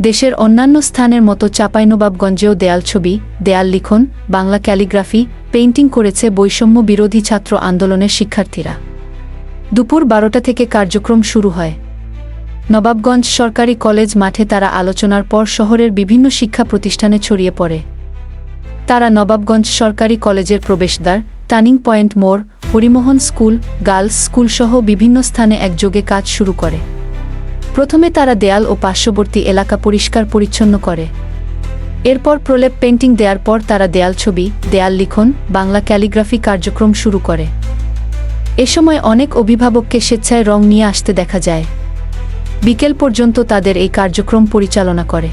দেশের অন্যান্য স্থানের মতো চাঁপাইনবাবগঞ্জেও দেয়াল ছবি, দেয়াল লিখন, বাংলা ক্যালিগ্রাফি, পেইন্টিং করেছে বৈষম্য বিরোধী ছাত্র আন্দোলনের শিক্ষার্থীরা। দুপুর 12টা থেকে কার্যক্রম শুরু হয়। নবাবগঞ্জ সরকারি কলেজ মাঠে তারা আলোচনার পর শহরের বিভিন্ন শিক্ষা প্রতিষ্ঠানে ছড়িয়ে পড়ে। তারা নবাবগঞ্জ সরকারি কলেজের প্রবেশদ্বার, টার্নিং পয়েন্ট মোড়, হরিমোহন স্কুল, গার্লস স্কুলসহ বিভিন্ন স্থানে একযোগে কাজ শুরু করে। প্রথমে তারা দেয়াল ও পার্শ্ববর্তী এলাকা পরিষ্কার পরিচ্ছন্ন করে। এরপর প্রলেপ পেইন্টিং দেওয়ার পর তারা দেয়াল ছবি, দেয়াল লিখন, বাংলা ক্যালিগ্রাফি কার্যক্রম শুরু করে। এ সময় অনেক অভিভাবককে স্বেচ্ছায় রং নিয়ে আসতে দেখা যায়। বিকেল পর্যন্ত তাদের এই কার্যক্রম পরিচালনা করে।